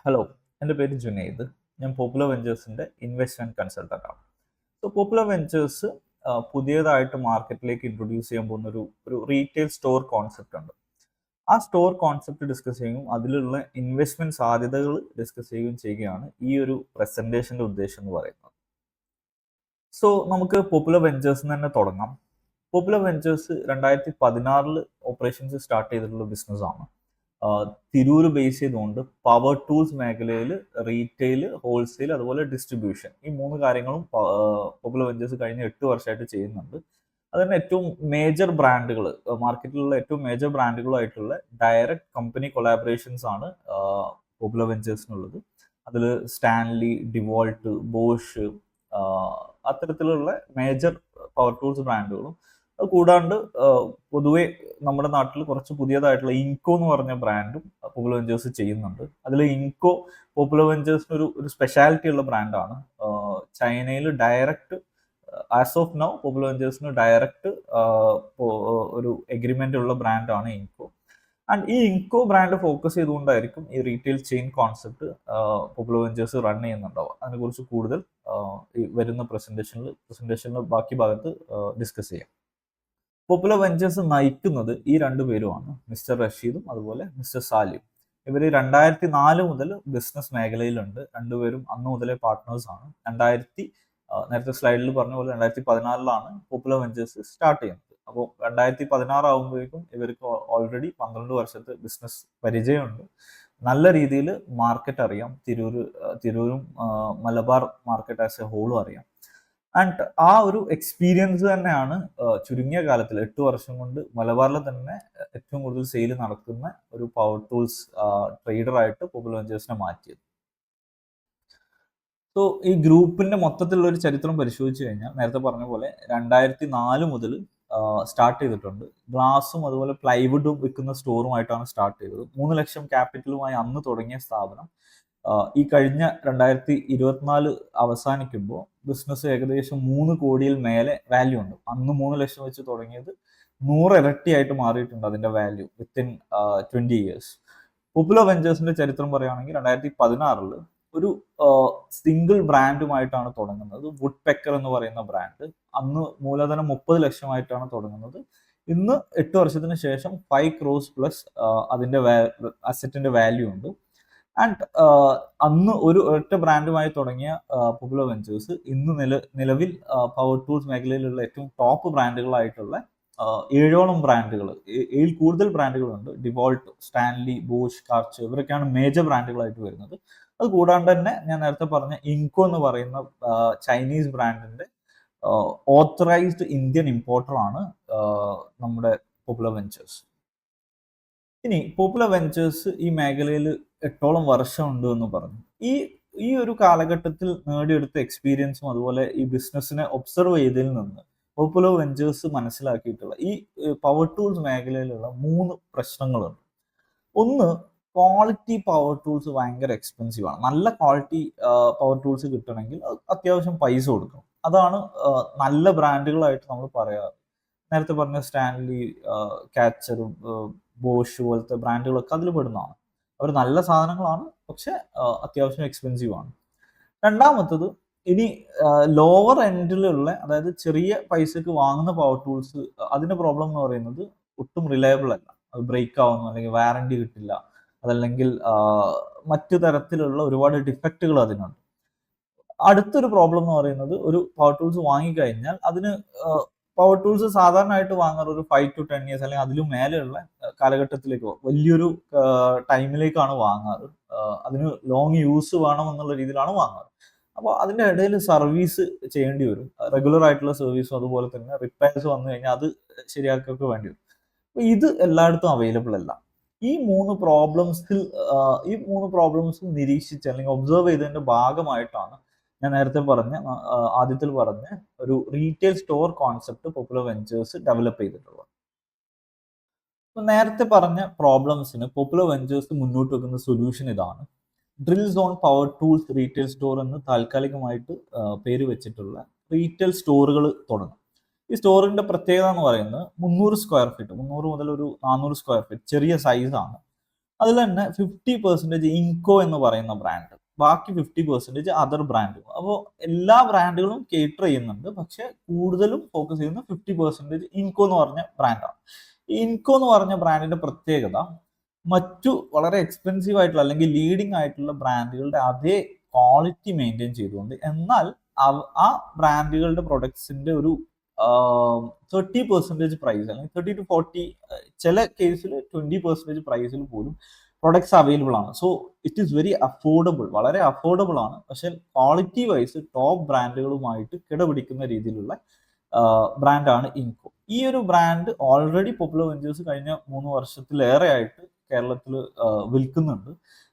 Hello, എൻ്റെ പേര് ജുനൈദ്. ഞാൻ പോപ്പുലർ വെഞ്ചേഴ്സിൻ്റെ ഇൻവെസ്റ്റ്മെൻറ്റ് കൺസൾട്ടൻ്റ് ആണ്. സോ പോപ്പുലർ വെഞ്ചേഴ്സ് പുതിയതായിട്ട് മാർക്കറ്റിലേക്ക് ഇൻട്രൊഡ്യൂസ് ചെയ്യാൻ പോകുന്ന ഒരു റീറ്റെയിൽ സ്റ്റോർ കോൺസെപ്റ്റ് ഉണ്ട്. ആ സ്റ്റോർ കോൺസെപ്റ്റ് ഡിസ്കസ് ചെയ്യുകയും അതിലുള്ള ഇൻവെസ്റ്റ്മെൻറ്റ് സാധ്യതകൾ ഡിസ്കസ് ചെയ്യുകയും ചെയ്യുകയാണ് ഈ ഒരു പ്രസൻറ്റേഷൻ്റെ ഉദ്ദേശം എന്ന് പറയുന്നത്. സോ നമുക്ക് പോപ്പുലർ വെഞ്ചേഴ്സ് തന്നെ തുടങ്ങാം. പോപ്പുലർ വെഞ്ചേഴ്സ് 2016 ഓപ്പറേഷൻസ് സ്റ്റാർട്ട് ചെയ്തിട്ടുള്ള ബിസിനസ്സാണ്. തിരൂർ ബേസ് ചെയ്തുകൊണ്ട് പവർ ടൂൾസ് മേഖലയിൽ റീറ്റെയിൽ, ഹോൾസെയിൽ, അതുപോലെ ഡിസ്ട്രിബ്യൂഷൻ, ഈ 3 കാര്യങ്ങളും പോപ്പുലർ വെഞ്ചേഴ്സ് കഴിഞ്ഞ 8 വർഷമായിട്ട് ചെയ്യുന്നുണ്ട്. അതുതന്നെ ഏറ്റവും മേജർ ബ്രാൻഡുകൾ, മാർക്കറ്റിലുള്ള ഏറ്റവും മേജർ ബ്രാൻഡുകളായിട്ടുള്ള ഡയറക്റ്റ് കമ്പനി കൊളാബറേഷൻസ് ആണ് പോപ്പുലർ വെഞ്ചേഴ്സിനുള്ളത്. അതിൽ സ്റ്റാൻലി, ഡിവോൾട്ട്, ബോഷ്, അത്തരത്തിലുള്ള മേജർ പവർ ടൂൾസ് ബ്രാൻഡുകളും, അത് കൂടാണ്ട് പൊതുവെ നമ്മുടെ നാട്ടിൽ കുറച്ച് പുതിയതായിട്ടുള്ള ഇൻകോ എന്ന് പറഞ്ഞ ബ്രാൻഡും പോപ്പുലർ വെഞ്ചേഴ്സ് ചെയ്യുന്നുണ്ട്. അതിൽ ഇൻകോ പോപ്പുലർ വെഞ്ചേഴ്സിന് ഒരു സ്പെഷ്യാലിറ്റി ഉള്ള ബ്രാൻഡാണ്. ചൈനയിൽ direct as of now popular വെഞ്ചേഴ്സിന് ഡയറക്റ്റ് ഒരു എഗ്രിമെന്റ് ഉള്ള ബ്രാൻഡാണ് ഇൻകോ. ആൻഡ് ഈ ഇൻകോ ബ്രാൻഡ് ഫോക്കസ് ചെയ്തുകൊണ്ടായിരിക്കും ഈ retail chain concept popular ventures run ചെയ്യുന്നുണ്ടാവുക. അതിനെക്കുറിച്ച് കൂടുതൽ ഈ വരുന്ന പ്രസന്റേഷനിൽ ബാക്കി ഭാഗത്ത് ഡിസ്കസ് ചെയ്യാം. പോപ്പുലർ വെഞ്ചേഴ്സ് നയിക്കുന്നത് ഈ രണ്ടുപേരുമാണ്, മിസ്റ്റർ റഷീദും അതുപോലെ മിസ്റ്റർ സാലിം. ഇവർ 2004 മുതൽ ബിസിനസ് മേഖലയിലുണ്ട്. രണ്ടുപേരും അന്ന് മുതലേ പാർട്ട്നേഴ്സ് ആണ്. നേരത്തെ സ്ലൈഡിൽ പറഞ്ഞ പോലെ 2014 പോപ്പുലർ വെഞ്ചേഴ്സ് സ്റ്റാർട്ട് ചെയ്യുന്നത്. അപ്പോൾ 2016 ആകുമ്പോഴേക്കും ഇവർക്ക് ഓൾറെഡി 12 വർഷത്തെ ബിസിനസ് പരിചയമുണ്ട്. നല്ല രീതിയിൽ മാർക്കറ്റ് അറിയാം. തിരൂരും മലബാർ മാർക്കറ്റ് ആസ് എ ഹോളും അറിയാം. ആൻഡ് ആ ഒരു എക്സ്പീരിയൻസ് തന്നെയാണ് ചുരുങ്ങിയ കാലത്തിൽ 8 വർഷം കൊണ്ട് മലബാറിൽ തന്നെ ഏറ്റവും കൂടുതൽ സെയിൽ നടക്കുന്ന ഒരു പവർ ടൂൾസ് ട്രേഡറായിട്ട് പോപ്പുലർ വെഞ്ചേഴ്സിനെ മാറ്റിയത്. സോ ഈ ഗ്രൂപ്പിന്റെ മൊത്തത്തിലുള്ള ഒരു ചരിത്രം പരിശോധിച്ചു കഴിഞ്ഞാൽ നേരത്തെ പറഞ്ഞ പോലെ 2004 മുതൽ സ്റ്റാർട്ട് ചെയ്തിട്ടുണ്ട്. ഗ്ലാസും അതുപോലെ പ്ലൈവുഡും വിൽക്കുന്ന സ്റ്റോറുമായിട്ടാണ് സ്റ്റാർട്ട് ചെയ്തത്. 3 ലക്ഷം ക്യാപിറ്റലുമായി അന്ന് തുടങ്ങിയ സ്ഥാപനം ഈ കഴിഞ്ഞ 2024 അവസാനിക്കുമ്പോൾ ബിസിനസ് ഏകദേശം 3 കോടിയിൽ മേലെ വാല്യൂ ഉണ്ട്. അന്ന് 3 ലക്ഷം വെച്ച് തുടങ്ങിയത് 100 ഇരട്ടിയായിട്ട് മാറിയിട്ടുണ്ട് അതിന്റെ വാല്യൂ വിത്തിൻ 20 ഇയേഴ്സ്. പോപ്പുലർ വെഞ്ചേഴ്സിന്റെ ചരിത്രം പറയുകയാണെങ്കിൽ 2016 ഒരു സിംഗിൾ ബ്രാൻഡുമായിട്ടാണ് തുടങ്ങുന്നത്. വുഡ് പെക്കർ എന്ന് പറയുന്ന ബ്രാൻഡ്. അന്ന് മൂലധനം 30 ലക്ഷമായിട്ടാണ് തുടങ്ങുന്നത്. ഇന്ന് 8 വർഷത്തിന് ശേഷം 5 crores പ്ലസ് അതിന്റെ അസറ്റിന്റെ വാല്യൂ ഉണ്ട്. ആൻഡ് അന്ന് ഒറ്റ ബ്രാൻഡുമായി തുടങ്ങിയ പോപ്പുലർ വെഞ്ചേഴ്സ് ഇന്ന് നിലവിൽ പവർ ടൂൾസ് മേഖലയിലുള്ള ഏറ്റവും ടോപ്പ് ബ്രാൻഡുകളായിട്ടുള്ള 7ഓളം ബ്രാൻഡുകൾ, 7 കൂടുതൽ ബ്രാൻഡുകളുണ്ട്. ഡിവോൾട്ട്, സ്റ്റാൻലി, ബോഷ്, കാർച്ചർ, ഇവരൊക്കെയാണ് മേജർ ബ്രാൻഡുകളായിട്ട് വരുന്നത്. അത് കൂടാണ്ട് തന്നെ ഞാൻ നേരത്തെ പറഞ്ഞ ഇൻകോ എന്ന് പറയുന്ന ചൈനീസ് ബ്രാൻഡിന്റെ ഓത്തറൈസ്ഡ് ഇന്ത്യൻ ഇമ്പോർട്ടർ ആണ് നമ്മുടെ പോപ്പുലർ വെഞ്ചേഴ്സ്. ഇനി പോപ്പുലർ വെഞ്ചേഴ്സ് ഈ മേഖലയിൽ 8ഓളം വർഷം ഉണ്ട് എന്ന് പറഞ്ഞു. ഈ ഒരു കാലഘട്ടത്തിൽ നേടിയെടുത്ത എക്സ്പീരിയൻസും അതുപോലെ ഈ ബിസിനസ്സിനെ ഒബ്സർവ് ചെയ്തതിൽ നിന്ന് പോപ്പുലർ വെഞ്ചേഴ്സ് മനസ്സിലാക്കിയിട്ടുള്ള ഈ പവർ ടൂൾസ് മേഖലയിലുള്ള 3 പ്രശ്നങ്ങളുണ്ട്. ഒന്ന്, ക്വാളിറ്റി പവർ ടൂൾസ് ഭയങ്കര എക്സ്പെൻസീവ് ആണ്. നല്ല ക്വാളിറ്റി പവർ ടൂൾസ് കിട്ടണമെങ്കിൽ അത്യാവശ്യം പൈസ കൊടുക്കണം. അതാണ് നല്ല ബ്രാൻഡുകളായിട്ട് നമ്മൾ പറയാറ്. നേരത്തെ പറഞ്ഞ സ്റ്റാൻലി, കാച്ചറും ബോഷ് പോലത്തെ ബ്രാൻഡുകളൊക്കെ അതിൽ പെടുന്നതാണ്. അവർ നല്ല സാധനങ്ങളാണ്, പക്ഷെ അത്യാവശ്യം എക്സ്പെൻസീവ് ആണ്. രണ്ടാമത്തത്, ഇനി ലോവർ എൻഡിലുള്ള, അതായത് ചെറിയ പൈസക്ക് വാങ്ങുന്ന പവർ ടൂൾസ്, അതിന്റെ പ്രോബ്ലം എന്ന് പറയുന്നത് ഒട്ടും റിലയബിൾ അല്ല. അത് ബ്രേക്ക് ആവുന്നു, അല്ലെങ്കിൽ വാറണ്ടി കിട്ടില്ല, അതല്ലെങ്കിൽ മറ്റു തരത്തിലുള്ള ഒരുപാട് ഡിഫക്റ്റുകൾ അതിനുണ്ട്. അടുത്തൊരു പ്രോബ്ലം എന്ന് പറയുന്നത്, ഒരു പവർ ടൂൾസ് വാങ്ങിക്കഴിഞ്ഞാൽ അതിന് പവർ ടൂൾസ് സാധാരണയായിട്ട് വാങ്ങാറ് ഒരു 5 to 10 years അല്ലെങ്കിൽ അതിലും മേലെയുള്ള കാലഘട്ടത്തിലേക്ക്, വലിയൊരു ടൈമിലേക്കാണ് വാങ്ങാറ്. അതിന് ലോങ് യൂസ് വേണം എന്നുള്ള രീതിയിലാണ് വാങ്ങാറ്. അപ്പോൾ അതിന്റെ ഇടയിൽ സർവീസ് ചെയ്യേണ്ടി വരും. റെഗുലർ ആയിട്ടുള്ള സർവീസും അതുപോലെ തന്നെ റിപ്പയർസ് വന്നു കഴിഞ്ഞാൽ അത് ശരിയാക്കൊക്കെ വേണ്ടി വരും. അപ്പോൾ ഇത് എല്ലായിടത്തും അവൈലബിൾ അല്ല. ഈ മൂന്ന് പ്രോബ്ലംസും നിരീക്ഷിച്ച് അല്ലെങ്കിൽ ഒബ്സർവ് ചെയ്തതിന്റെ ഭാഗമായിട്ടാണ് ഞാൻ നേരത്തെ ആദ്യത്തിൽ പറഞ്ഞ ഒരു retail store concept popular ventures develop ചെയ്തിട്ടുള്ളത്. നേരത്തെ പറഞ്ഞ പ്രോബ്ലംസിന് പോപ്പുലർ വെഞ്ചേഴ്സ് മുന്നോട്ട് വെക്കുന്ന സൊല്യൂഷൻ ഇതാണ്. Drill zone power tools retail store എന്ന് താൽക്കാലികമായിട്ട് പേര് വെച്ചിട്ടുള്ള റീറ്റെയിൽ സ്റ്റോറുകൾ തുടങ്ങും. ഈ സ്റ്റോറിന്റെ പ്രത്യേകത എന്ന് പറയുന്നത് 300 സ്ക്വയർ ഫീറ്റ്, 300 മുതൽ ഒരു 400 സ്ക്വയർ ഫീറ്റ്, ചെറിയ സൈസാണ്. അതിൽ തന്നെ 50% ഇൻകോ എന്ന് പറയുന്ന ബ്രാൻഡ്, ബാക്കി 50% അതർ ബ്രാൻഡുകൾ. അപ്പോൾ എല്ലാ ബ്രാൻഡുകളും കേറ്റർ ചെയ്യുന്നുണ്ട്, പക്ഷെ കൂടുതലും ഫോക്കസ് ചെയ്യുന്ന 50% ഇൻകോ എന്ന് പറഞ്ഞ ബ്രാൻഡാണ്. ഈ ഇൻകോ എന്ന് പറഞ്ഞ ബ്രാൻഡിന്റെ പ്രത്യേകത മറ്റു വളരെ എക്സ്പെൻസീവ് ആയിട്ടുള്ള അല്ലെങ്കിൽ ലീഡിംഗ് ആയിട്ടുള്ള ബ്രാൻഡുകളുടെ അതേ ക്വാളിറ്റി മെയിൻറ്റെയിൻ ചെയ്തുകൊണ്ട്, എന്നാൽ ആ ബ്രാൻഡുകളുടെ പ്രൊഡക്ട്സിന്റെ ഒരു 30% പ്രൈസ് അല്ലെങ്കിൽ 30 to 40, ചില കേസിൽ 20% പ്രൈസിൽ പോലും പ്രൊഡക്ട്സ് അവൈലബിൾ ആണ്. So it is very affordable, വളരെ അഫോർഡബിൾ ആണ്. പക്ഷെ ക്വാളിറ്റി വൈസ് ടോപ്പ് ബ്രാൻഡുകളുമായിട്ട് കിടപിടിക്കുന്ന രീതിയിലുള്ള ബ്രാൻഡാണ് ഇൻകോ. ഈ ഒരു ബ്രാൻഡ് ഓൾറെഡി പോപ്പുലർ വെഞ്ചേഴ്സ് കഴിഞ്ഞ 3 വർഷത്തിലേറെ ആയിട്ട് കേരളത്തിൽ വിൽക്കുന്നുണ്ട്.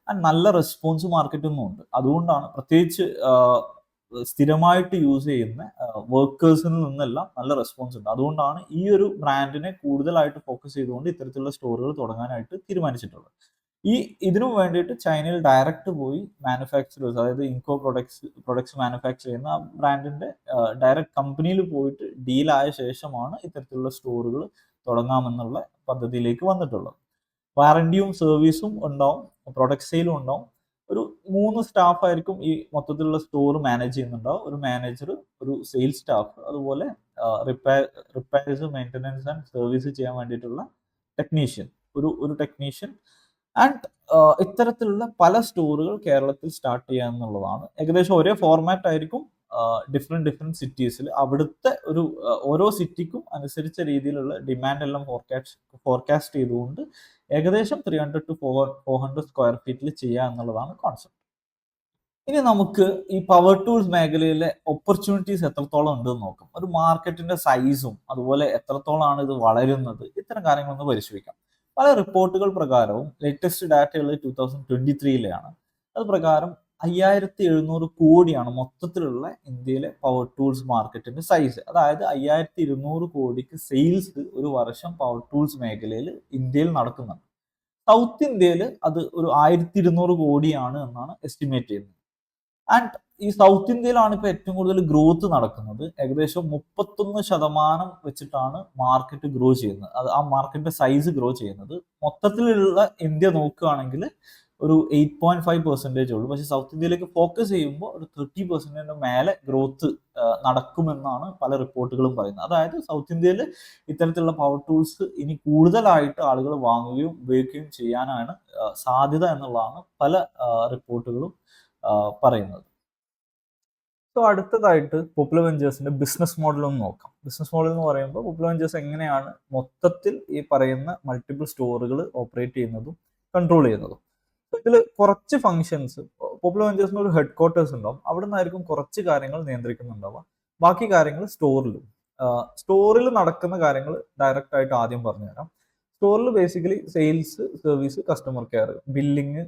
ആൻഡ് നല്ല റെസ്പോൺസ് മാർക്കറ്റിൽ നിന്നുണ്ട്. അതുകൊണ്ടാണ് പ്രത്യേകിച്ച് സ്ഥിരമായിട്ട് യൂസ് ചെയ്യുന്ന വർക്കേഴ്സിൽ നിന്നെല്ലാം നല്ല റെസ്പോൺസ് ഉണ്ട്. അതുകൊണ്ടാണ് ഈ ഒരു ബ്രാൻഡിനെ കൂടുതലായിട്ട് ഫോക്കസ് ചെയ്തുകൊണ്ട് ഇത്തരത്തിലുള്ള സ്റ്റോറുകൾ തുടങ്ങാനായിട്ട് തീരുമാനിച്ചിട്ടുള്ളത്. ഇതിനു വേണ്ടിയിട്ട് ചൈനയിൽ ഡയറക്റ്റ് പോയി മാനുഫാക്ചറേഴ്സ്, അതായത് ഇൻകോ പ്രൊഡക്ട്സ് മാനുഫാക്ചർ ചെയ്യുന്ന ആ ബ്രാൻഡിന്റെ ഡയറക്റ്റ് കമ്പനിയിൽ പോയിട്ട് ഡീലായ ശേഷമാണ് ഇത്തരത്തിലുള്ള സ്റ്റോറുകൾ തുടങ്ങാമെന്നുള്ള പദ്ധതിയിലേക്ക് വന്നിട്ടുള്ളത്. വാറണ്ടിയും സർവീസും ഉണ്ടാവും, പ്രൊഡക്റ്റ് സെയിലും ഉണ്ടാവും. ഒരു 3 സ്റ്റാഫ് ആയിരിക്കും ഈ മൊത്തത്തിലുള്ള സ്റ്റോർ മാനേജ് ചെയ്യുന്നുണ്ടാവും. ഒരു മാനേജർ, ഒരു സെയിൽസ് സ്റ്റാഫ്, അതുപോലെ റിപ്പയർസ്, മെയിൻ്റനൻസ് ആൻഡ് സർവീസ് ചെയ്യാൻ വേണ്ടിയിട്ടുള്ള ടെക്നീഷ്യൻ, ഒരു ടെക്നീഷ്യൻ. ആൻഡ് ഇത്തരത്തിലുള്ള പല സ്റ്റോറുകൾ കേരളത്തിൽ സ്റ്റാർട്ട് ചെയ്യുക എന്നുള്ളതാണ്. ഏകദേശം ഒരേ ഫോർമാറ്റ് ആയിരിക്കും ഡിഫറെന്റ് സിറ്റീസിൽ. അവിടുത്തെ ഒരു ഓരോ സിറ്റിക്കും അനുസരിച്ച രീതിയിലുള്ള ഡിമാൻഡ് എല്ലാം ഫോർകാസ്റ്റ് ചെയ്തുകൊണ്ട് ഏകദേശം 300 to 400 സ്ക്വയർ ഫീറ്റിൽ ചെയ്യുക എന്നുള്ളതാണ് കോൺസെപ്റ്റ്. ഇനി നമുക്ക് ഈ പവർ ടൂൾസ് മേഖലയിലെ ഓപ്പർച്യൂണിറ്റീസ് എത്രത്തോളം ഉണ്ടെന്ന് നോക്കാം. ഒരു മാർക്കറ്റിന്റെ സൈസും അതുപോലെ എത്രത്തോളമാണ് ഇത് വളരുന്നത്, ഇത്തരം കാര്യങ്ങളൊന്ന് പരിശോധിക്കാം. പല റിപ്പോർട്ടുകൾ പ്രകാരവും ലേറ്റസ്റ്റ് ഡാറ്റകൾ 2023-ലെയാണ്. അത് പ്രകാരം 5700 കോടിയാണ് മൊത്തത്തിലുള്ള ഇന്ത്യയിലെ പവർ ടൂൾസ് മാർക്കറ്റിന്റെ സൈസ്. അതായത് 5200 കോടിക്ക് സെയിൽസ് ഒരു വർഷം പവർ ടൂൾസ് മേഖലയിൽ ഇന്ത്യയിൽ നടക്കുന്നുണ്ട്. സൗത്ത് ഇന്ത്യയിൽ അത് ഒരു 1200 കോടിയാണ് എന്നാണ് എസ്റ്റിമേറ്റ് ചെയ്യുന്നത്. ആൻഡ് ഈ സൗത്ത് ഇന്ത്യയിലാണ് ഇപ്പൊ ഏറ്റവും കൂടുതൽ ഗ്രോത്ത് നടക്കുന്നത്. ഏകദേശം 31% വെച്ചിട്ടാണ് മാർക്കറ്റ് ഗ്രോ ചെയ്യുന്നത്. അത് ആ മാർക്കറ്റിന്റെ സൈസ് ഗ്രോ ചെയ്യുന്നത്. മൊത്തത്തിലുള്ള ഇന്ത്യ നോക്കുകയാണെങ്കിൽ ഒരു 8.5% ഉള്ളൂ. പക്ഷെ സൗത്ത് ഇന്ത്യയിലേക്ക് ഫോക്കസ് ചെയ്യുമ്പോൾ ഒരു 30% മേലെ ഗ്രോത്ത് നടക്കുമെന്നാണ് പല റിപ്പോർട്ടുകളും പറയുന്നത്. അതായത് സൗത്ത് ഇന്ത്യയിൽ ഇത്തരത്തിലുള്ള പവർ ടൂൾസ് ഇനി കൂടുതലായിട്ട് ആളുകൾ വാങ്ങുകയും ഉപയോഗിക്കുകയും ചെയ്യാനാണ് സാധ്യത എന്നുള്ളതാണ് പല റിപ്പോർട്ടുകളും പറയുന്നത്. സോ അടുത്തതായിട്ട് പോപ്പുലർ വെഞ്ചേഴ്സിന്റെ ബിസിനസ് മോഡൽ ഒന്ന് നോക്കാം. ബിസിനസ് മോഡൽ എന്ന് പറയുമ്പോൾ പോപ്പുലർ വെഞ്ചേഴ്സ് എങ്ങനെയാണ് മൊത്തത്തിൽ ഈ പറയുന്ന മൾട്ടിപ്പിൾ സ്റ്റോറുകൾ ഓപ്പറേറ്റ് ചെയ്യുന്നതും കൺട്രോൾ ചെയ്യുന്നതും. ഇതിൽ കുറച്ച് ഫങ്ഷൻസ്, പോപ്പുലർ വെഞ്ചേഴ്സിന് ഒരു ഹെഡ് ക്വാർട്ടേഴ്സ് ഉണ്ടാവും. അവിടെ നിന്നായിരിക്കും കുറച്ച് കാര്യങ്ങൾ നിയന്ത്രിക്കുന്നുണ്ടാവുക. ബാക്കി കാര്യങ്ങൾ സ്റ്റോറിൽ നടക്കുന്ന കാര്യങ്ങൾ ഡയറക്റ്റ് ആയിട്ട് ആദ്യം പറഞ്ഞുതരാം. സ്റ്റോറിൽ basically sales, service, customer care, billing,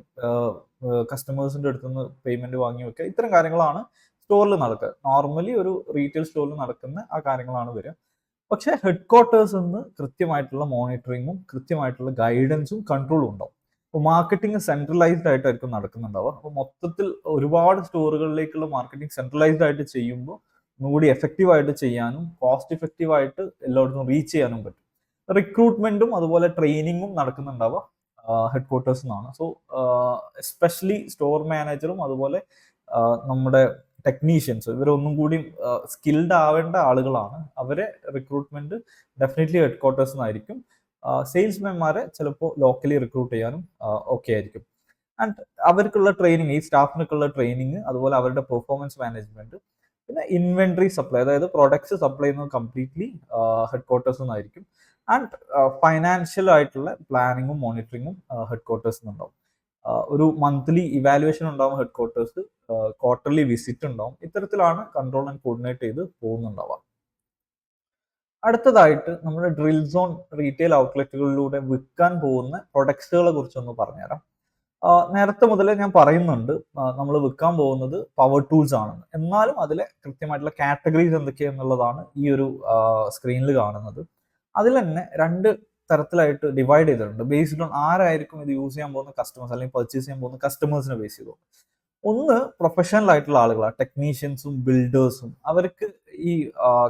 കസ്റ്റമേഴ്സിന്റെ അടുത്ത് നിന്ന് പേയ്മെന്റ് വാങ്ങി വെക്കുക, ഇത്തരം കാര്യങ്ങളാണ് സ്റ്റോറിൽ നടക്കുക. നോർമലി ഒരു റീറ്റെയിൽ സ്റ്റോറിൽ നടക്കുന്ന ആ കാര്യങ്ങളാണ് വരിക. പക്ഷേ ഹെഡ് ക്വാർട്ടേഴ്സിൽ നിന്ന് കൃത്യമായിട്ടുള്ള മോണിറ്ററിങ്ങും കൃത്യമായിട്ടുള്ള ഗൈഡൻസും കൺട്രോളും ഉണ്ടാവും. അപ്പോൾ മാർക്കറ്റിംഗ് സെൻട്രലൈസ്ഡ് ആയിട്ടായിരിക്കും നടക്കുന്നുണ്ടാവുക. അപ്പോൾ മൊത്തത്തിൽ ഒരുപാട് സ്റ്റോറുകളിലേക്കുള്ള മാർക്കറ്റിംഗ് സെൻട്രലൈസ്ഡ് ആയിട്ട് ചെയ്യുമ്പോൾ ഒന്നുകൂടി എഫക്റ്റീവ് ആയിട്ട് ചെയ്യാനും കോസ്റ്റ് ഇഫക്റ്റീവ് ആയിട്ട് എല്ലായിടത്തും റീച്ച് ചെയ്യാനും പറ്റും. റിക്രൂട്ട്മെന്റും അതുപോലെ ട്രെയിനിങ്ങും നടക്കുന്നുണ്ടാവുക ഹെഡ് ക്വാർട്ടേഴ്സിൽ നിന്നാണ്. സോ എസ്പെഷ്യലി സ്റ്റോർ മാനേജറും അതുപോലെ നമ്മുടെ ടെക്നീഷ്യൻസ്, ഇവരൊന്നും കൂടി സ്കിൽഡ് ആവേണ്ട ആളുകളാണ്. അവരെ റിക്രൂട്ട്മെന്റ് ഡെഫിനറ്റ്ലി ഹെഡ് ക്വാർട്ടേഴ്സിൽ നിന്നായിരിക്കും. സെയിൽസ്മാൻമാരെ ചിലപ്പോൾ ലോക്കലി റിക്രൂട്ട് ചെയ്യാനും ഓക്കെ ആയിരിക്കും. ആൻഡ് അവർക്കുള്ള ട്രെയിനിങ്, ഈ സ്റ്റാഫിനൊക്കെയുള്ള ട്രെയിനിങ്, അതുപോലെ അവരുടെ പെർഫോമൻസ് മാനേജ്മെന്റ്, പിന്നെ ഇൻവെന്ററി സപ്ലൈ, അതായത് പ്രൊഡക്ട്സ് സപ്ലൈ ചെയ്യുന്നത് കംപ്ലീറ്റ്ലി ഹെഡ് ക്വാർട്ടേഴ്സിൽ നിന്നായിരിക്കും. ആൻഡ് ഫൈനാൻഷ്യൽ ആയിട്ടുള്ള പ്ലാനിങ്ങും മോണിറ്ററിങ്ങും ഹെഡ് ക്വാർട്ടേഴ്സിൽ നിന്നുണ്ടാവും. ഒരു മന്ത്ലി ഇവാലുവേഷൻ ഉണ്ടാവും ഹെഡ് ക്വാർട്ടേഴ്സ്, ക്വാർട്ടർലി വിസിറ്റ് ഉണ്ടാവും. ഇത്തരത്തിലാണ് കൺട്രോൾ ആൻഡ് കോർഡിനേറ്റ് ചെയ്ത് പോകുന്നുണ്ടാവുക. അടുത്തതായിട്ട് നമ്മുടെ ഡ്രിൽ സോൺ റീറ്റെയിൽ ഔട്ട്ലെറ്റുകളിലൂടെ വിൽക്കാൻ പോകുന്ന പ്രൊഡക്ട്സുകളെ കുറിച്ചൊന്ന് പറഞ്ഞുതരാം. നേരത്തെ മുതലേ ഞാൻ പറയുന്നുണ്ട് നമ്മൾ വിൽക്കാൻ പോകുന്നത് പവർ ടൂൾസ് ആണെന്ന്. എന്നാലും അതിലെ കൃത്യമായിട്ടുള്ള കാറ്റഗറീസ് എന്തൊക്കെയാണെന്നുള്ളതാണ് ഈ ഒരു സ്ക്രീനിൽ കാണുന്നത്. അതിൽ തന്നെ 2 തരത്തിലായിട്ട് ഡിവൈഡ് ചെയ്തിട്ടുണ്ട്. ബേസ്ഡ് ഓൺ ആരായിരിക്കും ഇത് യൂസ് ചെയ്യാൻ പോകുന്ന കസ്റ്റമേഴ്സ് അല്ലെങ്കിൽ പർച്ചേസ് ചെയ്യാൻ പോകുന്ന കസ്റ്റമേഴ്സിനെ ബേസ് ചെയ്തു. ഒന്ന് പ്രൊഫഷണൽ ആയിട്ടുള്ള ആളുകളാണ്, ടെക്നീഷ്യൻസും ബിൽഡേഴ്സും. അവർക്ക് ഈ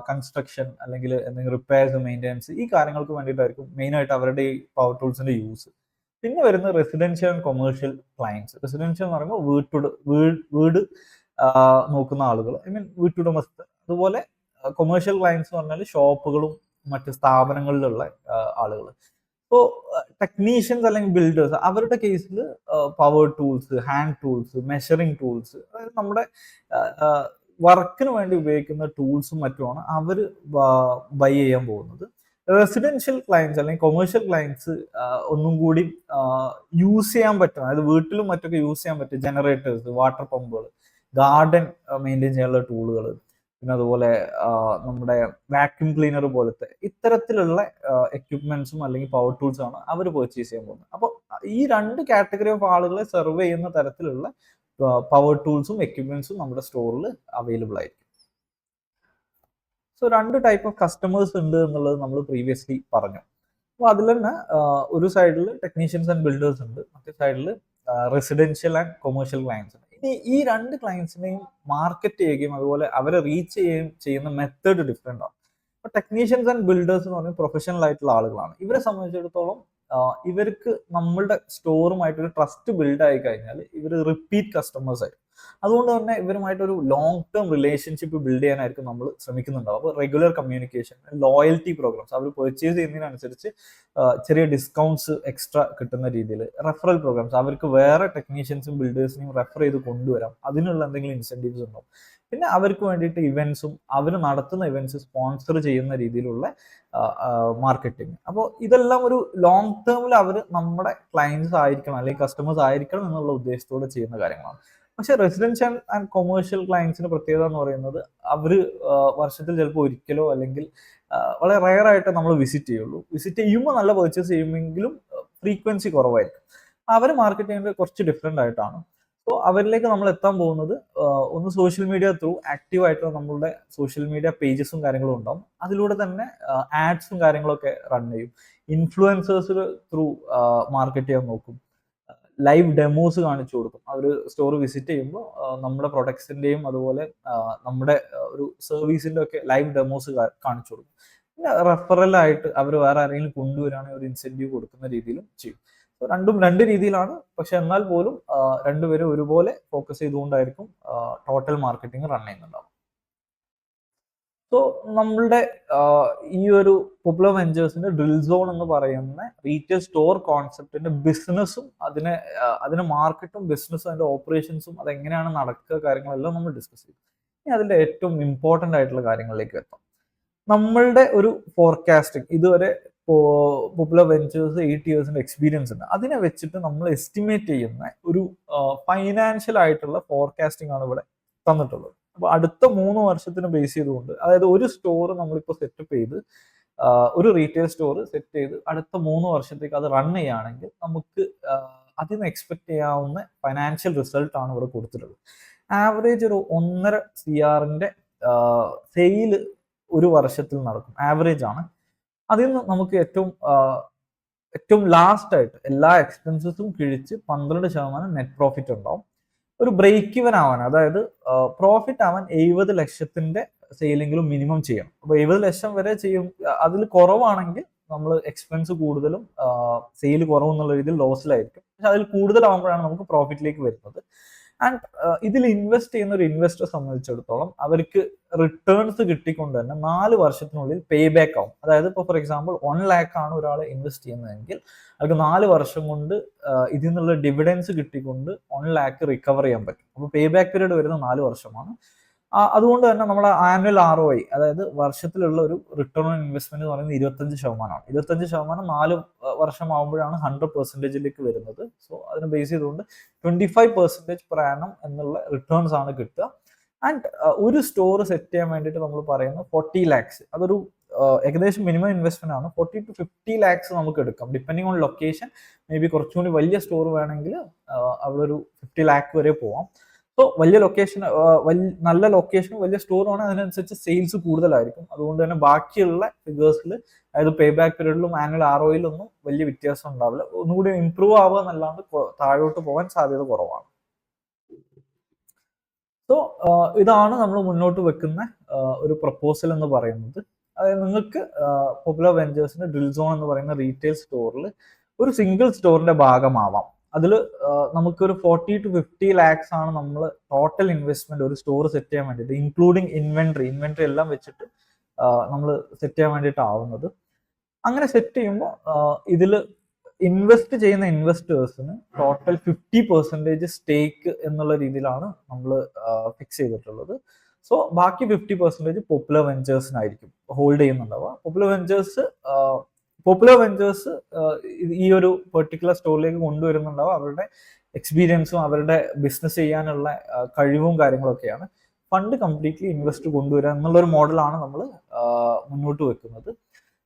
കൺസ്ട്രക്ഷൻ അല്ലെങ്കിൽ എന്തെങ്കിലും റിപ്പയർസ്, മെയിൻ്റെനൻസ്, ഈ കാര്യങ്ങൾക്ക് വേണ്ടിയിട്ടായിരിക്കും മെയിനായിട്ട് അവരുടെ ഈ പവർ ടൂൾസിന്റെ യൂസ്. പിന്നെ വരുന്ന residential and commercial clients. Residential എന്ന് പറയുമ്പോൾ വീട് നോക്കുന്ന ആളുകൾ, ഐ മീൻ വീട്ടുടമസ്ഥർ. അതുപോലെ കൊമേഴ്ഷ്യൽ ക്ലയൻസ് എന്ന് പറഞ്ഞാൽ ഷോപ്പുകളും മറ്റ് സ്ഥാപനങ്ങളിലുള്ള ആളുകൾ. ഇപ്പോൾ ടെക്നീഷ്യൻസ് അല്ലെങ്കിൽ ബിൽഡേഴ്സ്, അവരുടെ കേസിൽ power tools, hand tools, measuring tools, അതായത് നമ്മുടെ വർക്കിന് വേണ്ടി ഉപയോഗിക്കുന്ന ടൂൾസും മറ്റുമാണ് അവർ ബൈ ചെയ്യാൻ പോകുന്നത്. റെസിഡൻഷ്യൽ ക്ലയൻസ് അല്ലെങ്കിൽ കൊമേഴ്ഷ്യൽ ക്ലയൻസ് ഒന്നും കൂടി യൂസ് ചെയ്യാൻ പറ്റും, അതായത് വീട്ടിലും മറ്റൊക്കെ യൂസ് ചെയ്യാൻ പറ്റും ജനറേറ്റേഴ്സ്, വാട്ടർ പമ്പുകൾ, ഗാർഡൻ മെയിൻറ്റെയിൻ ചെയ്യാനുള്ള ടൂളുകൾ, പിന്നെ അതുപോലെ നമ്മുടെ വാക്യൂം ക്ലീനർ പോലത്തെ ഇത്തരത്തിലുള്ള എക്യുപ്മെന്റ്സും അല്ലെങ്കിൽ പവർ ടൂൾസും ആണ് അവർ പർച്ചേസ് ചെയ്യാൻ പോകുന്നത്. അപ്പോൾ ഈ രണ്ട് കാറ്റഗറി ഓഫ് ആളുകളെ സെർവ് ചെയ്യുന്ന തരത്തിലുള്ള പവർ ടൂൾസും എക്യുപ്മെന്റ്സും നമ്മുടെ സ്റ്റോറിൽ അവൈലബിൾ ആയിരിക്കും. സോ രണ്ട് ടൈപ്പ് ഓഫ് കസ്റ്റമേഴ്സ് ഉണ്ട് എന്നുള്ളത് നമ്മൾ പ്രീവിയസ്ലി പറഞ്ഞു. അപ്പോൾ അതിൽ തന്നെ ഒരു സൈഡിൽ ടെക്നീഷ്യൻസ് ആൻഡ് ബിൽഡേഴ്സ് ഉണ്ട്, മറ്റേ സൈഡിൽ റെസിഡൻഷ്യൽ ആൻഡ് കൊമേഴ്ഷ്യൽ ക്ലയൻസ് ഉണ്ട്. ഇനി ഈ രണ്ട് ക്ലയൻസിനെയും മാർക്കറ്റ് ചെയ്യുകയും അതുപോലെ അവരെ റീച്ച് ചെയ്യുകയും ചെയ്യുന്ന മെത്തേഡ് ഡിഫറെൻ്റ് ആണ്. അപ്പോൾ ടെക്നീഷ്യൻസ് ആൻഡ് ബിൽഡേഴ്സ് എന്ന് പറഞ്ഞാൽ പ്രൊഫഷണൽ ആയിട്ടുള്ള ആളുകളാണ്. ഇവരെ സംബന്ധിച്ചിടത്തോളം ഇവർക്ക് നമ്മളുടെ സ്റ്റോറുമായിട്ടൊരു ട്രസ്റ്റ് ബിൽഡ് ആയി കഴിഞ്ഞാൽ ഇവർ റിപ്പീറ്റ് കസ്റ്റമേഴ്സ് ആയിരിക്കും. അതുകൊണ്ട് തന്നെ ഇവരുമായിട്ടൊരു ലോങ് ടേം റിലേഷൻഷിപ്പ് ബിൽഡ് ചെയ്യാനായിരിക്കും നമ്മൾ ശ്രമിക്കുന്നുണ്ടാവും. അപ്പോൾ റെഗുലർ കമ്മ്യൂണിക്കേഷൻ, ലോയൽറ്റി പ്രോഗ്രാംസ്, അവർ പർച്ചേസ് ചെയ്യുന്നതിനനുസരിച്ച് ചെറിയ ഡിസ്കൗണ്ട്സ് എക്സ്ട്രാ കിട്ടുന്ന രീതിയിൽ, റെഫറൽ പ്രോഗ്രാംസ്, അവർക്ക് വേറെ ടെക്നീഷ്യൻസും ബിൽഡേഴ്സിനെയും റെഫർ ചെയ്ത് കൊണ്ടുവരാം, അതിനുള്ള എന്തെങ്കിലും ഇൻസെന്റീവ്സ് ഉണ്ടാവും. പിന്നെ അവർക്ക് വേണ്ടിയിട്ട് ഇവന്റ്സും അവർ നടത്തുന്ന ഇവന്റ്സ് സ്പോൺസർ ചെയ്യുന്ന രീതിയിലുള്ള മാർക്കറ്റിംഗ്. അപ്പോൾ ഇതെല്ലാം ഒരു ലോങ് ടേമിൽ അവർ നമ്മുടെ ക്ലയൻസ് ആയിരിക്കണം അല്ലെങ്കിൽ കസ്റ്റമേഴ്സ് ആയിരിക്കണം എന്നുള്ള ഉദ്ദേശത്തോടെ ചെയ്യുന്ന കാര്യങ്ങളാണ്. പക്ഷെ റെസിഡൻഷ്യൽ ആൻഡ് കൊമേഴ്ഷ്യൽ ക്ലയൻസിന് പ്രത്യേകത എന്ന് പറയുന്നത് അവർ വർഷത്തിൽ ചിലപ്പോൾ ഒരിക്കലോ അല്ലെങ്കിൽ വളരെ റയർ ആയിട്ട് നമ്മൾ വിസിറ്റ് ചെയ്യുള്ളൂ. വിസിറ്റ് ചെയ്യുമ്പോൾ നല്ല പർച്ചേസ് ചെയ്യുമെങ്കിലും ഫ്രീക്വൻസി കുറവായിരിക്കും. അവർ മാർക്കറ്റ് ചെയ്യുന്നത് കുറച്ച് ഡിഫറെൻ്റ് ആയിട്ടാണ്. സോ അവരിലേക്ക് നമ്മൾ എത്താൻ പോകുന്നത് ഒന്ന് സോഷ്യൽ മീഡിയ ത്രൂ ആക്റ്റീവ് ആയിട്ടുള്ള നമ്മളുടെ സോഷ്യൽ മീഡിയ പേജസും കാര്യങ്ങളും ഉണ്ടാവും. അതിലൂടെ തന്നെ ആഡ്സും കാര്യങ്ങളൊക്കെ റൺ ചെയ്യും. ഇൻഫ്ലുവൻസേഴ്സ് ത്രൂ മാർക്കറ്റ് ചെയ്യാൻ നോക്കും. ലൈവ് ഡെമോസ് കാണിച്ചു കൊടുക്കും. അവർ സ്റ്റോർ വിസിറ്റ് ചെയ്യുമ്പോൾ നമ്മുടെ പ്രൊഡക്ട്സിന്റെയും അതുപോലെ നമ്മുടെ ഒരു സർവീസിന്റെ ഒക്കെ ലൈവ് ഡെമോസ് കാണിച്ചു കൊടുക്കും. പിന്നെ റെഫറലായിട്ട് അവർ വേറെ ആരെങ്കിലും കൊണ്ടുവരികയാണെങ്കിൽ ഒരു ഇൻസെന്റീവ് കൊടുക്കുന്ന രീതിയിലും ചെയ്യും. രണ്ടും രണ്ട് രീതിയിലാണ്, പക്ഷെ എന്നാൽ പോലും രണ്ടുപേരും ഒരുപോലെ ഫോക്കസ് ചെയ്തുകൊണ്ടായിരിക്കും ടോട്ടൽ മാർക്കറ്റിംഗ് റൺ ചെയ്യുന്നുണ്ടാവും. സോ നമ്മളുടെ ഈ ഒരു പോപ്പുലർ വെഞ്ചേഴ്സിന്റെ ഡ്രിൽ സോൺ എന്ന് പറയുന്ന റീറ്റെയിൽ സ്റ്റോർ കോൺസെപ്റ്റിന്റെ ബിസിനസ്സും അതിന്റെ മാർക്കറ്റും ബിസിനസ്സും അതിന്റെ ഓപ്പറേഷൻസും അതെങ്ങനെയാണ് നടക്കുക കാര്യങ്ങളെല്ലാം നമ്മൾ ഡിസ്കസ് ചെയ്തു. ഇനി അതിന്റെ ഏറ്റവും ഇമ്പോർട്ടൻ്റ് ആയിട്ടുള്ള കാര്യങ്ങളിലേക്ക് എത്താം. നമ്മളുടെ ഒരു ഫോർകാസ്റ്റിംഗ്, ഇതുവരെ പോപ്പുലർ വെഞ്ചേഴ്സ് 8 ഇയേഴ്സിന്റെ എക്സ്പീരിയൻസ് ഉണ്ട്. അതിനെ വെച്ചിട്ട് നമ്മൾ എസ്റ്റിമേറ്റ് ചെയ്യുന്ന ഒരു ഫൈനാൻഷ്യൽ ആയിട്ടുള്ള ഫോർകാസ്റ്റിംഗ് ആണ് ഇവിടെ തന്നിട്ടുള്ളത്. അപ്പൊ അടുത്ത 3 വർഷത്തിന് ബേസ് ചെയ്തുകൊണ്ട്, അതായത് ഒരു സ്റ്റോർ നമ്മളിപ്പോൾ സെറ്റപ്പ് ചെയ്ത് ഒരു റീറ്റെയിൽ സ്റ്റോർ സെറ്റ് ചെയ്ത് അടുത്ത 3 വർഷത്തേക്ക് അത് റൺ ചെയ്യുകയാണെങ്കിൽ നമുക്ക് അതിൽ നിന്ന് എക്സ്പെക്ട് ചെയ്യാവുന്ന ഫൈനാൻഷ്യൽ റിസൾട്ട് ആണ് ഇവിടെ കൊടുത്തിട്ടുള്ളത്. ആവറേജ് ഒരു 1.5 CR സെയിൽ ഒരു വർഷത്തിൽ നടക്കും, ആവറേജ് ആണ്. അതിൽ നിന്ന് നമുക്ക് ഏറ്റവും ലാസ്റ്റ് ആയിട്ട് എല്ലാ എക്സ്പെൻസസും കിഴിച്ച് 12% നെറ്റ് പ്രോഫിറ്റ് ഉണ്ടാവും. ഒരു ബ്രേക്ക് ഇവൻ ആവാൻ, അതായത് പ്രോഫിറ്റ് ആവാൻ 70 ലക്ഷത്തിന്റെ സെയിലെങ്കിലും മിനിമം ചെയ്യണം. അപ്പൊ 70 ലക്ഷം വരെ ചെയ്യും. അതിൽ കുറവാണെങ്കിൽ നമ്മൾ എക്സ്പെൻസ് കൂടുതലും സെയിൽ കുറവെന്നുള്ള രീതിയിൽ ലോസിലായിരിക്കും. പക്ഷെ അതിൽ കൂടുതലാവുമ്പോഴാണ് നമുക്ക് പ്രോഫിറ്റിലേക്ക് വരുന്നത്. ആൻഡ് ഇതിൽ ഇൻവെസ്റ്റ് ചെയ്യുന്ന ഒരു ഇൻവെസ്റ്ററെ സംബന്ധിച്ചിടത്തോളം അവർക്ക് റിട്ടേൺസ് കിട്ടിക്കൊണ്ട് തന്നെ 4 വർഷത്തിനുള്ളിൽ പേ ബാക്ക് ആവും. അതായത് ഇപ്പോൾ ഫോർ എക്സാമ്പിൾ 1 lakh ആണ് ഒരാൾ ഇൻവെസ്റ്റ് ചെയ്യുന്നതെങ്കിൽ അവർക്ക് 4 വർഷം കൊണ്ട് ഇതിൽ നിന്നുള്ള ഡിവിഡൻസ് കിട്ടിക്കൊണ്ട് 1 lakh റിക്കവർ ചെയ്യാൻ പറ്റും. അപ്പോൾ പേ ബാക്ക് പീരീഡ് വരുന്നത് 4 വർഷമാണ്. അതുകൊണ്ട് തന്നെ നമ്മുടെ ആനുവൽ ROI, അതായത് വർഷത്തിലുള്ള ഒരു റിട്ടേൺ ഓൺ ഇൻവെസ്റ്റ്മെന്റ് എന്ന് പറയുന്നത് 25%. 25% 4 വർഷമാകുമ്പോഴാണ് 100%ലേക്ക് വരുന്നത്. സോ അതിനെ ബേസ് ചെയ്തുകൊണ്ട് 25% per annum എന്നുള്ള റിട്ടേൺസ് ആണ് കിട്ടുക. ആൻഡ് ഒരു സ്റ്റോർ സെറ്റ് ചെയ്യാൻ വേണ്ടിയിട്ട് നമ്മൾ പറയുന്നത് 40 lakhs, അതൊരു ഏകദേശം മിനിമം ഇൻവെസ്റ്റ്മെന്റ് ആണ്. 40 to 50 lakhs നമുക്ക് എടുക്കാം, depending on location. May be കുറച്ചുകൂടി വലിയ സ്റ്റോർ വേണമെങ്കിൽ അവിടെ ഒരു 50 lakh വരെ പോവാം. സോ വലിയ ലൊക്കേഷൻ, നല്ല ലൊക്കേഷൻ, വലിയ സ്റ്റോറാണ്, അതിനനുസരിച്ച് സെയിൽസ് കൂടുതലായിരിക്കും. അതുകൊണ്ട് തന്നെ ബാക്കിയുള്ള ഫിഗേഴ്സിൽ, അതായത് പേ ബാക്ക് പീരീഡിലും ആനുവൽ ROIയിലൊന്നും വലിയ വ്യത്യാസം ഉണ്ടാവില്ല. ഒന്നുകൂടി ഇംപ്രൂവ് ആവുക എന്നല്ലാണ്ട് താഴോട്ട് പോകാൻ സാധ്യത കുറവാണ്. സോ ഇതാണ് നമ്മൾ മുന്നോട്ട് വെക്കുന്ന ഒരു പ്രപ്പോസൽ എന്ന് പറയുന്നത്. അതായത് നിങ്ങൾക്ക് പോപ്പുലർ വെഞ്ചേഴ്സിന്റെ ഡ്രിൽ സോൺ എന്ന് പറയുന്ന റീറ്റെയിൽ സ്റ്റോറിൽ ഒരു സിംഗിൾ സ്റ്റോറിന്റെ ഭാഗമാവാം. അതിൽ നമുക്കൊരു 40 to 50 lakhs ആണ് നമ്മൾ ടോട്ടൽ ഇൻവെസ്റ്റ്മെന്റ് ഒരു സ്റ്റോർ സെറ്റ് ചെയ്യാൻ വേണ്ടിയിട്ട്, ഇൻക്ലൂഡിങ് ഇൻവെന്ററി എല്ലാം വെച്ചിട്ട് നമ്മൾ സെറ്റ് ചെയ്യാൻ വേണ്ടിയിട്ട് ആവുന്നത്. അങ്ങനെ സെറ്റ് ചെയ്യുമ്പോൾ ഇതിൽ ഇൻവെസ്റ്റ് ചെയ്യുന്ന ഇൻവെസ്റ്റേഴ്സിന് ടോട്ടൽ 50% സ്റ്റേക്ക് എന്നുള്ള രീതിയിലാണ് നമ്മൾ ഫിക്സ് ചെയ്തിട്ടുള്ളത്. സോ ബാക്കി 50% പോപ്പുലർ വെഞ്ചേഴ്സിനായിരിക്കും ഹോൾഡ് ചെയ്യുന്നുണ്ടാവുക. പോപ്പുലർ വെഞ്ചേഴ്സ് ഈ ഒരു പെർട്ടിക്കുലർ സ്റ്റോറിലേക്ക് കൊണ്ടുവരുന്നുണ്ടാവും അവരുടെ എക്സ്പീരിയൻസും അവരുടെ ബിസിനസ് ചെയ്യാനുള്ള കഴിവും കാര്യങ്ങളൊക്കെയാണ്. ഫണ്ട് കംപ്ലീറ്റ്ലി ഇൻവെസ്റ്റ് കൊണ്ടുവരിക എന്നുള്ളൊരു മോഡലാണ് നമ്മൾ മുന്നോട്ട് വെക്കുന്നത്.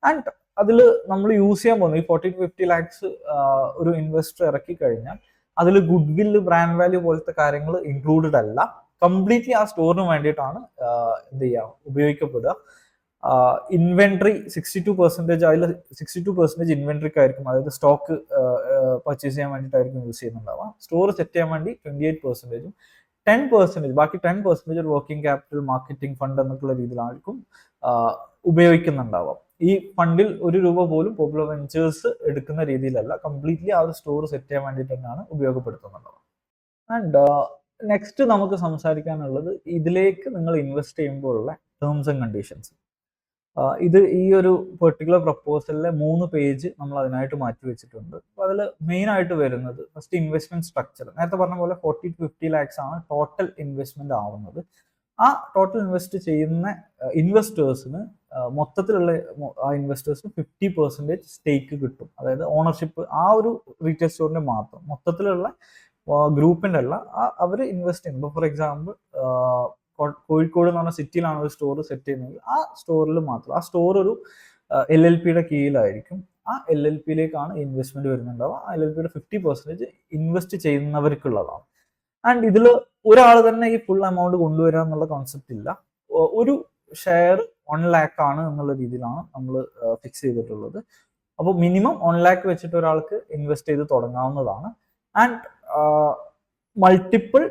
ആൻഡ് അതിൽ നമ്മൾ യൂസ് ചെയ്യാൻ പോകുന്നത് ഈ 40 to 50 lakhs ഒരു ഇൻവെസ്റ്റർ ഇറക്കി കഴിഞ്ഞാൽ അതിൽ ഗുഡ് വില്ല്, ബ്രാൻഡ് വാല്യൂ പോലത്തെ കാര്യങ്ങൾ ഇൻക്ലൂഡഡ് അല്ല. കംപ്ലീറ്റ്ലി ആ സ്റ്റോറിന് വേണ്ടിയിട്ടാണ് എന്ത് ചെയ്യുക ഉപയോഗിക്കപ്പെടുക. ഇൻവെന്ററി 62% അതിൽ 62% ഇൻവെന്ററിക്കായിരിക്കും, അതായത് സ്റ്റോക്ക് പർച്ചേസ് ചെയ്യാൻ വേണ്ടിയിട്ടായിരിക്കും യൂസ് ചെയ്യുന്നുണ്ടാവുക. സ്റ്റോർ സെറ്റ് ചെയ്യാൻ വേണ്ടി 28%, 10% ബാക്കി 10% ഒരു വർക്കിംഗ് ക്യാപിറ്റൽ, മാർക്കറ്റിംഗ് ഫണ്ട് എന്നൊക്കെയുള്ള രീതിയിലായിരിക്കും ഉപയോഗിക്കുന്നുണ്ടാവാം. ഈ ഫണ്ടിൽ ₹1 പോലും പോപ്പുലർ വെഞ്ചേഴ്സ് എടുക്കുന്ന രീതിയിലല്ല, കംപ്ലീറ്റ്ലി ആ ഒരു സ്റ്റോർ സെറ്റ് ചെയ്യാൻ വേണ്ടിയിട്ട് തന്നെയാണ് ഉപയോഗപ്പെടുത്തുന്നുണ്ടാവുക. ആൻഡ് നെക്സ്റ്റ് നമുക്ക് സംസാരിക്കാനുള്ളത് ഇതിലേക്ക് നിങ്ങൾ ഇൻവെസ്റ്റ് ചെയ്യുമ്പോഴുള്ള ടേംസ് ആൻഡ് കണ്ടീഷൻസ്. ഇത് ഈ ഒരു പെർട്ടിക്കുലർ പ്രപ്പോസലിലെ 3 പേജ് നമ്മൾ അതിനായിട്ട് മാറ്റി വെച്ചിട്ടുണ്ട്. അപ്പോൾ അതിൽ മെയിൻ ആയിട്ട് വരുന്നത് ഫസ്റ്റ് ഇൻവെസ്റ്റ്മെന്റ് സ്ട്രക്ചർ. നേരത്തെ പറഞ്ഞ പോലെ 40 to 50 lakhs ആണ് ടോട്ടൽ ഇൻവെസ്റ്റ്മെന്റ് ആവുന്നത്. ആ ടോട്ടൽ ഇൻവെസ്റ്റ് ചെയ്യുന്ന ഇൻവെസ്റ്റേഴ്സിന് മൊത്തത്തിലുള്ള ആ ഇൻവെസ്റ്റേഴ്സിന് 50% സ്റ്റേക്ക് കിട്ടും. അതായത് ഓണർഷിപ്പ് ആ ഒരു റീറ്റെയിൽ സ്റ്റോറിന്റെ മാത്രം, മൊത്തത്തിലുള്ള ഗ്രൂപ്പിന്റെ അല്ല. അവർ ഇൻവെസ്റ്റ് ചെയ്യുമ്പോൾ ഫോർ എക്സാമ്പിൾ കോഴിക്കോട് എന്ന് പറഞ്ഞ സിറ്റിയിലാണ് ഒരു സ്റ്റോർ സെറ്റ് ചെയ്യുന്നത്. ആ സ്റ്റോറിൽ മാത്രം, ആ സ്റ്റോർ ഒരു LLPയുടെ കീഴിലായിരിക്കും. ആ LLPയിലേക്കാണ് ഇൻവെസ്റ്റ്മെന്റ് വരുന്നുണ്ടാവുക. ആ LLPയുടെ 50% ഇൻവെസ്റ്റ് ചെയ്യുന്നവർക്കുള്ളതാണ്. ആൻഡ് ഇതിൽ ഒരാൾ തന്നെ ഈ ഫുൾ എമൗണ്ട് കൊണ്ടുവരിക എന്നുള്ള കോൺസെപ്റ്റ് ഇല്ല. ഒരു ഷെയർ 1 lakh ആണ് എന്നുള്ള രീതിയിലാണ് നമ്മൾ ഫിക്സ് ചെയ്തിട്ടുള്ളത്. അപ്പോൾ മിനിമം 1 lakh വെച്ചിട്ട് ഒരാൾക്ക് ഇൻവെസ്റ്റ് ചെയ്ത് തുടങ്ങാവുന്നതാണ്. ആൻഡ് മൾട്ടിപ്പിൾ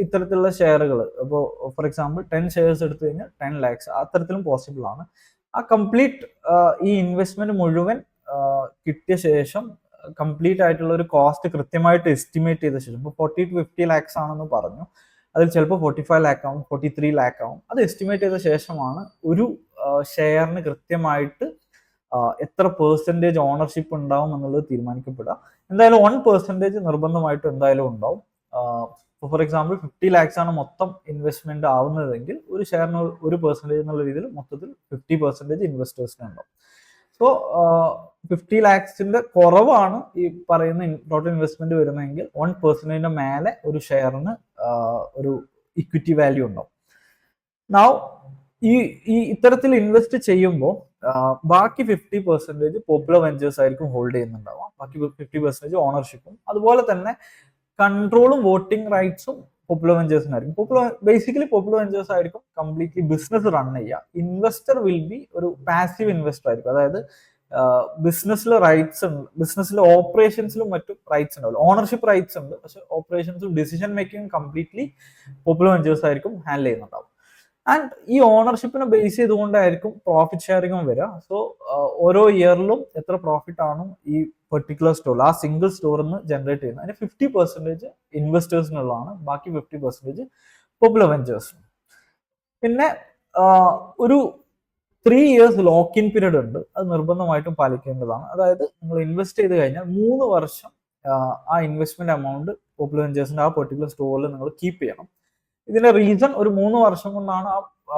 ഇത്തരത്തിലുള്ള ഷെയറുകൾ, ഇപ്പോൾ ഫോർ എക്സാമ്പിൾ 10 shares എടുത്തു കഴിഞ്ഞാൽ 10 lakhs അത്തരത്തിലും പോസിബിൾ ആണ്. ആ കംപ്ലീറ്റ് ഈ ഇൻവെസ്റ്റ്മെന്റ് മുഴുവൻ കിട്ടിയ ശേഷം കംപ്ലീറ്റ് ആയിട്ടുള്ള ഒരു കോസ്റ്റ് കൃത്യമായിട്ട് എസ്റ്റിമേറ്റ് ചെയ്ത ശേഷം, ഇപ്പോൾ 40 to 50 lakhs ആണെന്ന് പറഞ്ഞു, അതിൽ ചിലപ്പോൾ 45 lakh ആവും, 43 lakh ആവും. അത് എസ്റ്റിമേറ്റ് ചെയ്ത ശേഷമാണ് ഒരു ഷെയറിന് കൃത്യമായിട്ട് എത്ര പെർസെൻറ്റേജ് ഓണർഷിപ്പ് ഉണ്ടാവും എന്നുള്ളത് തീരുമാനിക്കപ്പെടുക. എന്തായാലും 1% നിർബന്ധമായിട്ടും എന്തായാലും ഉണ്ടാവും. ഫോർ എക്സാമ്പിൾ 50 lakhs ആണ് മൊത്തം ഇൻവെസ്റ്റ്മെന്റ് ആവുന്നതെങ്കിൽ ഒരു ഷെയറിന് 1% എന്നുള്ള രീതിയിൽ മൊത്തത്തിൽ 50% ഇൻവെസ്റ്റേഴ്സിന് ഉണ്ടാവും. സോ 50 lakhsന്റെ കുറവാണ് ഈ പറയുന്ന ടോട്ടൽ ഇൻവെസ്റ്റ്മെന്റ് വരുന്നതെങ്കിൽ 1% മേലെ ഒരു ഷെയറിന് ഒരു ഇക്വിറ്റി വാല്യൂ ഉണ്ടാവും. നൗ ഈ ഇത്തരത്തിൽ ഇൻവെസ്റ്റ് ചെയ്യുമ്പോൾ ബാക്കി 50% പോപ്പുലർ വെഞ്ചേഴ്സ് ആയിരിക്കും ഹോൾഡ് ചെയ്യുന്നുണ്ടാവാം. ബാക്കി 50% ഓണർഷിപ്പും അതുപോലെ തന്നെ കൺട്രോളും വോട്ടിംഗ് റൈറ്റ്സും പോപ്പുലർ വെഞ്ചേഴ്സിനായിരിക്കും. ബേസിക്കലി പോപ്പുലർ വെഞ്ചേഴ്സ് ആയിരിക്കും കംപ്ലീറ്റ്ലി ബിസിനസ് റൺ ചെയ്യുക. ഇൻവെസ്റ്റർ വിൽ ബി ഒരു പാസീവ് ഇൻവെസ്റ്റർ ആയിരിക്കും. അതായത് ബിസിനസ്സിൽ റൈറ്റ്സ് ഉണ്ട്, ബിസിനസ്സിലെ ഓപ്പറേഷൻസിലും മറ്റും റൈറ്റ്സ് ഉണ്ടാവില്ല. ഓണർഷിപ്പ് റൈറ്റ്സ് ഉണ്ട്, പക്ഷെ ഓപ്പറേഷൻസും decision making completely popular ventures ആയിരിക്കും ഹാൻഡിൽ ചെയ്യുന്നുണ്ടാവും. ആൻഡ് ഈ ഓണർഷിപ്പിനെ ബേസ് ചെയ്തുകൊണ്ടായിരിക്കും പ്രോഫിറ്റ് ഷെയറിംഗും വരിക. സോ ഓരോ ഇയറിലും എത്ര പ്രോഫിറ്റ് ആണ് ഈ പെർട്ടിക്കുലർ സ്റ്റോറിൽ, ആ സിംഗിൾ സ്റ്റോറിൽ നിന്ന് ജനറേറ്റ് ചെയ്യുന്നത്, അതിന് 50% ഇൻവെസ്റ്റേഴ്സിനുള്ളതാണ്, ബാക്കി 50% പോപ്പുലർ വെഞ്ചേഴ്സ്. പിന്നെ ഒരു 3 years ലോക്ക് ഇൻ പീരീഡ് ഉണ്ട്, അത് നിർബന്ധമായിട്ടും പാലിക്കേണ്ടതാണ്. അതായത് നിങ്ങൾ ഇൻവെസ്റ്റ് ചെയ്ത് കഴിഞ്ഞാൽ 3 വർഷം ആ ഇൻവെസ്റ്റ്മെന്റ് എമൗണ്ട് പോപ്പുലർ വെഞ്ചേഴ്സിന്റെ ആ പെർട്ടിക്കുലർ സ്റ്റോറിൽ നിങ്ങൾ കീപ്പ് ചെയ്യണം. ഇതിന്റെ റീസൺ ഒരു 3 വർഷം കൊണ്ടാണ്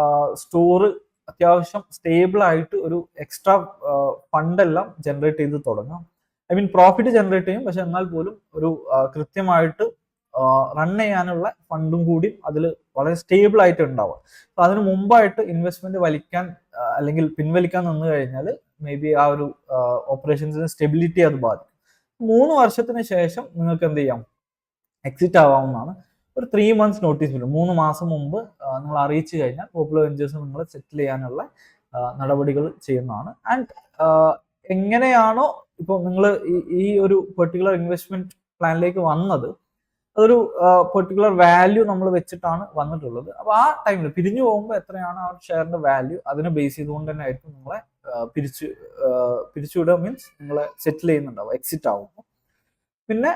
ആ സ്റ്റോർ അത്യാവശ്യം സ്റ്റേബിൾ ആയിട്ട് ഒരു എക്സ്ട്രാ ഫണ്ട് എല്ലാം ജനറേറ്റ് ചെയ്ത് തുടങ്ങാം. ഐ മീൻ പ്രോഫിറ്റ് ജനറേറ്റ് ചെയ്യും, പക്ഷെ എന്നാൽ പോലും ഒരു കൃത്യമായിട്ട് റൺ ചെയ്യാനുള്ള ഫണ്ടും കൂടി അതിൽ വളരെ സ്റ്റേബിൾ ആയിട്ട് ഉണ്ടാവും. അപ്പൊ അതിന് മുമ്പായിട്ട് ഇൻവെസ്റ്റ്മെന്റ് വലിക്കാൻ അല്ലെങ്കിൽ പിൻവലിക്കാൻ നിന്ന് കഴിഞ്ഞാൽ മേ ബി ആ ഒരു ഓപ്പറേഷൻസിന്റെ സ്റ്റെബിലിറ്റി അത് ബാധിക്കും. 3 വർഷത്തിന് ശേഷം നിങ്ങൾക്ക് എന്ത് ചെയ്യാം, എക്സിറ്റ് ആവാവുന്നതാണ്. ഒരു 3 months നോട്ടീസ് വരും. 3 മാസം മുമ്പ് നിങ്ങൾ അറിയിച്ചു കഴിഞ്ഞാൽ പോപ്പുലർ വെഞ്ചേഴ്സ് നിങ്ങളെ സെറ്റിൽ ചെയ്യാനുള്ള നടപടികൾ ചെയ്യുന്നതാണ്. ആൻഡ് എങ്ങനെയാണോ ഇപ്പോൾ നിങ്ങൾ ഈ ഒരു പെർട്ടിക്കുലർ ഇൻവെസ്റ്റ്മെന്റ് പ്ലാനിലേക്ക് വന്നത്, അതൊരു പെർട്ടിക്കുലർ വാല്യൂ നമ്മൾ വെച്ചിട്ടാണ് വന്നിട്ടുള്ളത്. അപ്പോൾ ആ ടൈമിൽ പിരിഞ്ഞു പോകുമ്പോൾ എത്രയാണ് ആ ഷെയറിന്റെ വാല്യൂ, അതിനെ ബേസ് ചെയ്തുകൊണ്ട് തന്നെ ആയിരിക്കും നിങ്ങളെ പിരിച്ചുവിടുക മീൻസ് നിങ്ങളെ സെറ്റിൽ ചെയ്യുന്നുണ്ടാവും എക്സിറ്റ് ആവുമ്പോൾ. പിന്നെ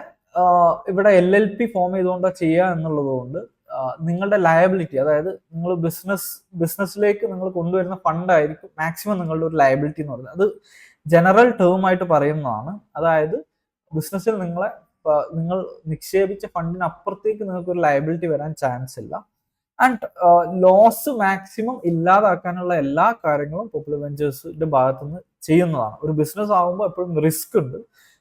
ഇവിടെ LLP ഫോം ചെയ്തുകൊണ്ട് ചെയ്യുക എന്നുള്ളത് കൊണ്ട് നിങ്ങളുടെ ലയബിലിറ്റി, അതായത് നിങ്ങൾ ബിസിനസ്സിലേക്ക് നിങ്ങൾ കൊണ്ടുവരുന്ന ഫണ്ടായിരിക്കും മാക്സിമം നിങ്ങളുടെ ഒരു ലയബിലിറ്റി എന്ന് പറയുന്നത്. അത് ജനറൽ ടേം ആയിട്ട് പറയുന്നതാണ്. അതായത് ബിസിനസ്സിൽ നിങ്ങൾ നിക്ഷേപിച്ച ഫണ്ടിന് അപ്പുറത്തേക്ക് നിങ്ങൾക്ക് ഒരു ലയബിലിറ്റി വരാൻ ചാൻസ് ഇല്ല. ആൻഡ് ലോസ് മാക്സിമം ഇല്ലാതാക്കാനുള്ള എല്ലാ കാര്യങ്ങളും പോപ്പുലർ വെഞ്ചേഴ്സിന്റെ ഭാഗത്തുനിന്ന് ചെയ്യുന്നതാണ്. ഒരു ബിസിനസ് ആകുമ്പോൾ എപ്പോഴും റിസ്ക് ഉണ്ട്,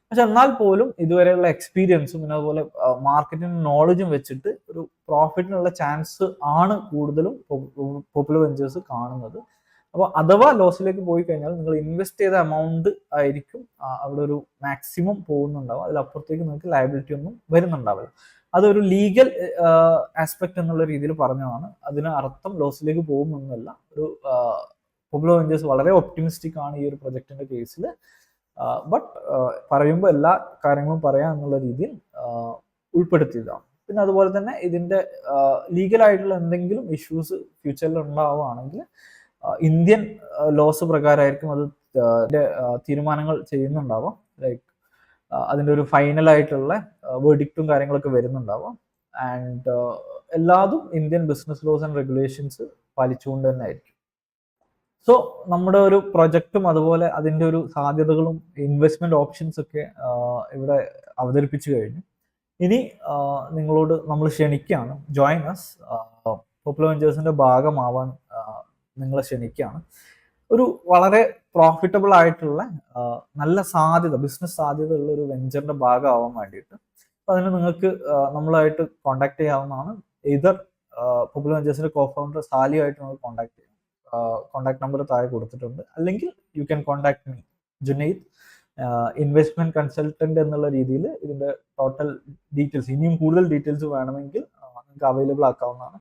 പക്ഷെ എന്നാൽ പോലും ഇതുവരെയുള്ള എക്സ്പീരിയൻസും പിന്നെ അതുപോലെ മാർക്കറ്റിംഗ് നോളജും വെച്ചിട്ട് ഒരു പ്രോഫിറ്റിനുള്ള ചാൻസ് ആണ് കൂടുതലും പോപ്പുലർ വെഞ്ചേഴ്സ് കാണുന്നത്. അപ്പോൾ അഥവാ ലോസിലേക്ക് പോയി കഴിഞ്ഞാൽ നിങ്ങൾ ഇൻവെസ്റ്റ് ചെയ്ത എമൗണ്ട് ആയിരിക്കും അവിടെ ഒരു മാക്സിമം പോകുന്നുണ്ടാവും, അതിലപ്പുറത്തേക്ക് നിങ്ങൾക്ക് ലയബിലിറ്റി ഒന്നും വരുന്നുണ്ടാവില്ല. അതൊരു ലീഗൽ ആസ്പെക്ട് എന്നുള്ള രീതിയിൽ പറഞ്ഞതാണ്. അതിന് അർത്ഥം ലോസിലേക്ക് പോകുമെന്നല്ല. ഒരു പോപ്പുലർ വെഞ്ചേഴ്സ് വളരെ ഒപ്റ്റിമിസ്റ്റിക് ആണ് ഈ ഒരു പ്രൊജക്ടിന്റെ കേസിൽ. ബട്ട് പറയുമ്പോൾ എല്ലാ കാര്യങ്ങളും പറയാം എന്നുള്ള രീതിയിൽ ഉൾപ്പെടുത്തിയതാണ്. പിന്നെ അതുപോലെ തന്നെ ഇതിന്റെ ലീഗലായിട്ടുള്ള എന്തെങ്കിലും ഇഷ്യൂസ് ഫ്യൂച്ചറിൽ ഉണ്ടാവുകയാണെങ്കിൽ ഇന്ത്യൻ ലോസ് പ്രകാരമായിരിക്കും അത് തീരുമാനങ്ങൾ ചെയ്യുന്നുണ്ടാവാം. ലൈക്ക് അതിൻ്റെ ഒരു ഫൈനലായിട്ടുള്ള വേർഡിക്റ്റും കാര്യങ്ങളൊക്കെ വരുന്നുണ്ടാവാം. ആൻഡ് എല്ലാതും Indian business laws and regulations പാലിച്ചുകൊണ്ട് തന്നെ ആയിരിക്കും. സോ നമ്മുടെ ഒരു പ്രൊജക്റ്റും അതുപോലെ അതിൻ്റെ ഒരു സാധ്യതകളും ഇൻവെസ്റ്റ്മെന്റ് ഓപ്ഷൻസ് ഒക്കെ ഇവിടെ അവതരിപ്പിച്ചു കഴിഞ്ഞു. ഇനി നിങ്ങളോട് നമ്മൾ ക്ഷണിക്കുകയാണ്, ജോയിൻ അസ്, പോപ്പുലർ വെഞ്ചേഴ്സിന്റെ ഭാഗമാവാൻ നിങ്ങളെ ക്ഷണിക്കുകയാണ്. ഒരു വളരെ പ്രോഫിറ്റബിൾ ആയിട്ടുള്ള നല്ല സാധ്യത, ബിസിനസ് സാധ്യത ഉള്ള ഒരു വെഞ്ചറിന്റെ ഭാഗമാവാൻ വേണ്ടിയിട്ട് അപ്പൊ അതിന് നിങ്ങൾക്ക് നമ്മളായിട്ട് കോൺടാക്ട് ചെയ്യാവുന്നതാണ്. ഇതർ പോപ്പുലർ വെഞ്ചേഴ്സിന്റെ കോഫൗണ്ടർ സാലിയായിട്ട് നിങ്ങൾക്ക് കോൺടാക്ട് ചെയ്യാം. കോൺടാക്ട് നമ്പർ താഴെ കൊടുത്തിട്ടുണ്ട്. അല്ലെങ്കിൽ you can contact me, Junaid, investment consultant എന്നുള്ള രീതിയിൽ ഇതിന്റെ ടോട്ടൽ ഡീറ്റെയിൽസ്, ഇനിയും കൂടുതൽ ഡീറ്റെയിൽസ് വേണമെങ്കിൽ നിങ്ങൾക്ക് അവൈലബിൾ ആക്കാവുന്നതാണ്.